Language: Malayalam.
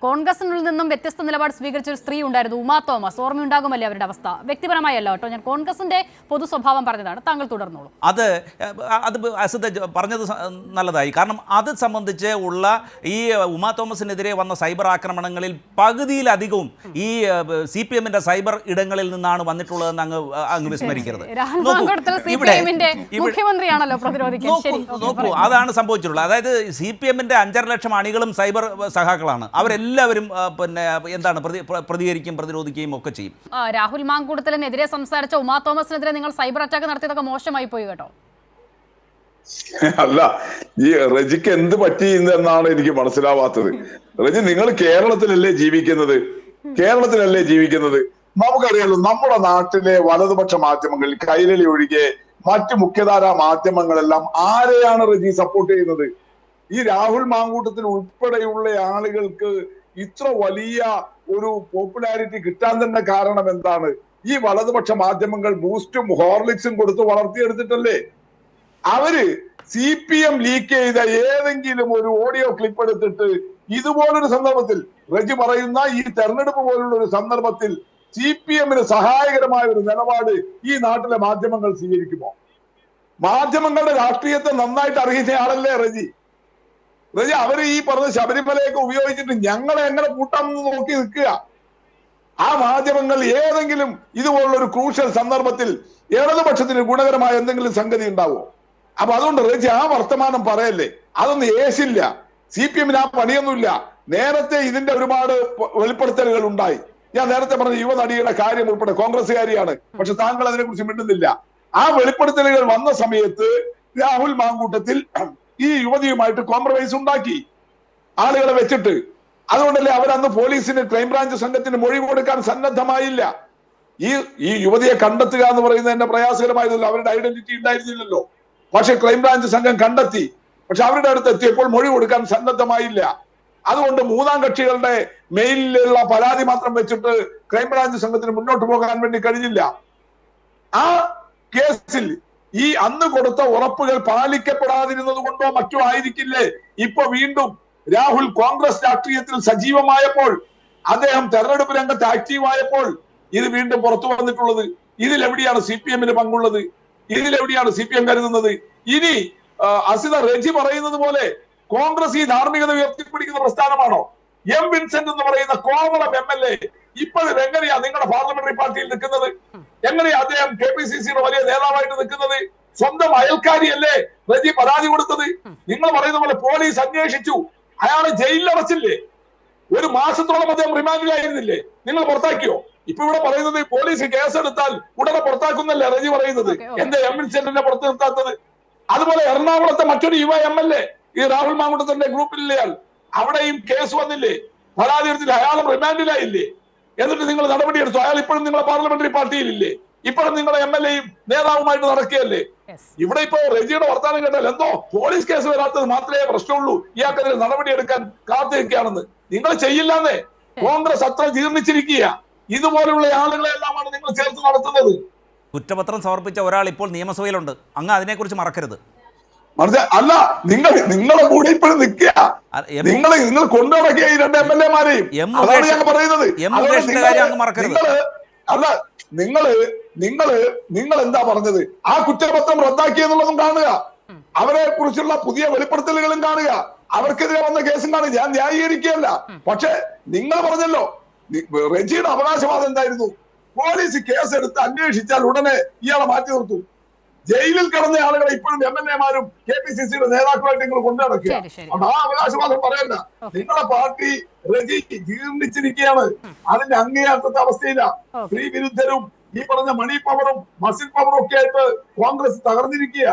കോൺഗ്രസിനുള്ളിൽ നിന്നും വ്യത്യസ്ത നിലപാട് സ്വീകരിച്ച ഒരു സ്ത്രീ ഉണ്ടായിരുന്നു, ഉമാ തോമസ്. ഓർമ്മയുണ്ടാകുമല്ലേ അവരുടെ അവസ്ഥ? വ്യക്തിപരമായല്ല കേട്ടോ, ഞാൻ കോൺഗ്രസിന്റെ പൊതു സ്വഭാവം പറഞ്ഞതാണ്. താങ്കൾ തുടർന്നോളൂ. അത് അസിത പറഞ്ഞത് നല്ലതായി. കാരണം അത് സംബന്ധിച്ച് ഉള്ള ഈ ഉമാ തോമസിനെതിരെ വന്ന സൈബർ ആക്രമണങ്ങളിൽ പകുതിയിലധികവും ഈ CPM-ന്റെ സൈബർ ഇടങ്ങളിൽ നിന്നാണ് വന്നിട്ടുള്ളതെന്ന് അങ്ങ് വിസ്മരിക്കരുത്. നോക്കൂ, അതാണ് സംഭവിച്ചിട്ടുള്ളത്. അതായത് CPM-ന്റെ 5.5 ലക്ഷം അണികളും സൈബർ സഹാക്കളാണ്. അവരെല്ലാവരും പിന്നെ എന്താണ് പ്രതികരിക്കുകയും പ്രതിരോധിക്കുകയും ഒക്കെ ചെയ്യും. രാഹുൽ മാങ്കൂട്ടത്തിനെതിരെ സംസാരിച്ച ഉമാ തോമസിനെതിരെ നിങ്ങൾ സൈബർ അറ്റാക്ക് നടത്തിയതൊക്കെ മോശമായി പോയി കേട്ടോ. അല്ല, ഈ റജിക്ക് എന്ത് പറ്റി എന്നാണ് എനിക്ക് മനസ്സിലാവാത്തത്. റജി, നിങ്ങൾ കേരളത്തിലല്ലേ ജീവിക്കുന്നത്? നമുക്കറിയാലോ, നമ്മുടെ നാട്ടിലെ വലതുപക്ഷ മാധ്യമങ്ങളിൽ കൈരളി ഒഴികെ മറ്റ് മുഖ്യധാരാ മാധ്യമങ്ങളെല്ലാം ആരെയാണ് റജി സപ്പോർട്ട് ചെയ്യുന്നത്? ഈ രാഹുൽ മാങ്കൂട്ടത്തിൽ ഉൾപ്പെടെയുള്ള ആളുകൾക്ക് ഇത്ര വലിയ ഒരു പോപ്പുലാരിറ്റി കിട്ടാൻ തന്നെ കാരണം എന്താണ്? ഈ വലതുപക്ഷ മാധ്യമങ്ങൾ ബൂസ്റ്റും ഹോർലിക്സും കൊടുത്ത് വളർത്തിയെടുത്തിട്ടല്ലേ? അവര് CPM ലീക്ക് ചെയ്ത ഏതെങ്കിലും ഒരു ഓഡിയോ ക്ലിപ്പ് എടുത്തിട്ട് ഇതുപോലൊരു സന്ദർഭത്തിൽ, റജി പറയുന്ന ഈ തെരഞ്ഞെടുപ്പ് പോലുള്ള ഒരു സന്ദർഭത്തിൽ CPM-ന് സഹായകരമായ ഒരു നിലപാട് ഈ നാട്ടിലെ മാധ്യമങ്ങൾ സ്വീകരിക്കുമോ? മാധ്യമങ്ങളുടെ രാഷ്ട്രീയത്തെ നന്നായിട്ട് അറിയുന്ന ആളല്ലേ റജി? അവര് ഈ പറഞ്ഞ ശബരിമലയൊക്കെ ഉപയോഗിച്ചിട്ട് ഞങ്ങളെ എങ്ങനെ കൂട്ടാമെന്ന് നോക്കി നിൽക്കുക. ആ മാധ്യമങ്ങൾ ഏതെങ്കിലും ഇതുപോലുള്ള ഒരു ക്രൂഷ്യൽ സന്ദർഭത്തിൽ ഇടതുപക്ഷത്തിന് ഗുണകരമായ എന്തെങ്കിലും സംഗതി ഉണ്ടാവോ? അപ്പൊ അതുകൊണ്ട് റജി ആ വർത്തമാനം പറയല്ലേ, അതൊന്നും ഏശില്ല. CPM-ന് ആ പണിയൊന്നുമില്ല. നേരത്തെ ഇതിന്റെ ഒരുപാട് വെളിപ്പെടുത്തലുകൾ ഉണ്ടായി. ഞാൻ നേരത്തെ പറഞ്ഞ യുവനടിയുടെ കാര്യം ഉൾപ്പെടെ, കോൺഗ്രസ്സുകാരിയാണ്, പക്ഷെ താങ്കൾ അതിനെക്കുറിച്ച് മിണ്ടുന്നില്ല. ആ വെളിപ്പെടുത്തലുകൾ വന്ന സമയത്ത് രാഹുൽ മാങ്കൂട്ടത്തിൽ ഈ യുവതിയുമായിട്ട് കോംപ്രമൈസ് ഉണ്ടാക്കി ആളുകളെ വെച്ചിട്ട്. അതുകൊണ്ടല്ലേ അവരന്ന് പോലീസിന് ക്രൈംബ്രാഞ്ച് സംഘത്തിന് മൊഴി കൊടുക്കാൻ സന്നദ്ധമായില്ല. ഈ യുവതിയെ കണ്ടെത്തുക എന്ന് പറയുന്നത് എന്നെ പ്രയാസകരമായതല്ലോ. അവരുടെ ഐഡന്റിറ്റി ഉണ്ടായിരുന്നില്ലല്ലോ. പക്ഷെ ക്രൈംബ്രാഞ്ച് സംഘം കണ്ടെത്തി. പക്ഷെ അവരുടെ അടുത്ത് എത്തിയപ്പോൾ മൊഴി കൊടുക്കാൻ സന്നദ്ധമായില്ല. അതുകൊണ്ട് മൂന്നാം കക്ഷികളുടെ മെയിലിലുള്ള പരാതി മാത്രം വെച്ചിട്ട് ക്രൈംബ്രാഞ്ച് സംഘത്തിന് മുന്നോട്ട് പോകാൻ വേണ്ടി കഴിഞ്ഞില്ല. ആ കേസിൽ ഈ അന്ന് കൊടുത്ത ഉറപ്പുകൾ പാലിക്കപ്പെടാതിരുന്നത് കൊണ്ടോ മറ്റോ ആയിരിക്കില്ലേ ഇപ്പൊ വീണ്ടും രാഹുൽ കോൺഗ്രസ് രാഷ്ട്രീയത്തിൽ സജീവമായപ്പോൾ, അദ്ദേഹം തെരഞ്ഞെടുപ്പ് രംഗത്ത് ആക്റ്റീവായപ്പോൾ ഇത് വീണ്ടും പുറത്തു വന്നിട്ടുള്ളത്? ഇതിലെവിടെയാണ് CPM-ന് പങ്കുള്ളത്? ഇതിലെവിടെയാണ് CPM കരുതുന്നത്? ഇനി അസിത, റജി പറയുന്നത് പോലെ കോൺഗ്രസ് ഈ ധാർമ്മികത ഉയർത്തിപ്പിടിക്കുന്ന പ്രസ്ഥാനമാണോ? M. വിൻസെന്റ് എന്ന് പറയുന്ന കോവളം MLA ഇപ്പോഴും എങ്ങനെയാ നിങ്ങളുടെ പാർലമെന്ററി പാർട്ടിയിൽ നിൽക്കുന്നത്? എങ്ങനെയാ അദ്ദേഹം KPCC-യുടെ വലിയ നേതാവായിട്ട് നിൽക്കുന്നത്? സ്വന്തം അയൽക്കാരിയല്ലേ റജി പരാതി കൊടുത്തത്? നിങ്ങൾ പറയുന്ന പോലെ പോലീസ് അന്വേഷിച്ചു, അയാളെ ജയിലിൽ അടച്ചില്ലേ? 1 മാസത്തോളം അദ്ദേഹം റിമാൻഡിലായിരുന്നില്ലേ? നിങ്ങൾ പുറത്താക്കിയോ? ഇപ്പൊ ഇവിടെ പറയുന്നത് പോലീസ് കേസെടുത്താൽ ഉടനെ പുറത്താക്കുന്നല്ലേ റജി പറയുന്നത്? എന്താ M. വിൻസെന്റിനെ പുറത്തു നിർത്താത്തത്? അതുപോലെ എറണാകുളത്തെ മറ്റൊരു യുവ MLA ഈ രാഹുൽ മാങ്കൂട്ടത്തിന്റെ ഗ്രൂപ്പിലെയാൾ, അവിടെയും കേസ് വന്നില്ലേ? പരാതി എടുത്തില്ല, അയാളും റിമാൻഡിലായില്ലേ? എന്നിട്ട് നിങ്ങൾ നടപടിയെടുത്തു. അയാൾ ഇപ്പോഴും നിങ്ങളെ പാർലമെന്ററി പാർട്ടിയിലില്ലേ? ഇപ്പോഴും നിങ്ങളെ MLA-യും നേതാവുമായിട്ട് നടക്കുകയല്ലേ? ഇവിടെ ഇപ്പോ റജിയുടെ വർത്താനം കേട്ടാൽ എന്തോ പോലീസ് കേസ് വരാത്തത് മാത്രമേ പ്രശ്നമുള്ളൂ, ഇയാൾക്കെതിരെ നടപടിയെടുക്കാൻ കാത്തിരിക്കുകയാണെന്ന്. നിങ്ങൾ ചെയ്യില്ലാന്നേ. കോൺഗ്രസ് അത്ര ജീർണിച്ചിരിക്കുക. ഇതുപോലുള്ള ആളുകളെ എല്ലാമാണ് നിങ്ങൾ ചേർത്ത് നടത്തുന്നത്. കുറ്റപത്രം സമർപ്പിച്ച ഒരാൾ ഇപ്പോൾ നിയമസഭയിലുണ്ട്. അങ്ങ് അതിനെക്കുറിച്ച് മറക്കരുത്. അല്ല, നിങ്ങളെ കൂടെ ഇപ്പോഴും നിൽക്കുക. നിങ്ങൾ കൊണ്ടുനടക്കിയ ഈ 2 MLA-മാരെയും അതാണ് ഞാൻ പറയുന്നത്. അല്ല, നിങ്ങൾ എന്താ പറഞ്ഞത്? ആ കുറ്റപത്രം റദ്ദാക്കിയെന്നുള്ളതും കാണുക, അവരെ കുറിച്ചുള്ള പുതിയ വെളിപ്പെടുത്തലുകളും കാണുക, അവർക്കെതിരെ വന്ന കേസും കാണുക. ഞാൻ ന്യായീകരിക്കുകയല്ല. പക്ഷെ നിങ്ങൾ പറഞ്ഞല്ലോ, റജിയുടെ അവകാശവാദം എന്തായിരുന്നു? പോലീസ് കേസെടുത്ത് അന്വേഷിച്ചാൽ ഉടനെ ഇയാളെ മാറ്റി നിർത്തും. ജയിലിൽ കിടന്ന ആളുകളെ ഇപ്പോഴും MLA-മാരും KPCC-യുടെ നേതാക്കളായിട്ട് നിങ്ങൾ കൊണ്ടു നടക്കുക. ആ അവകാശവാദം പറയണ്ട. നിങ്ങളെ പാർട്ടി റജി ജീർണിച്ചിരിക്കുകയാണ്. അതിന്റെ അങ്ങേയറ്റത്തെ അവസ്ഥയില്ല. സ്ത്രീ വിരുദ്ധരും ഈ പറഞ്ഞ മണി പവറും മസിൽ പവറും ഒക്കെ ആയിട്ട് കോൺഗ്രസ് തകർന്നിരിക്കുക.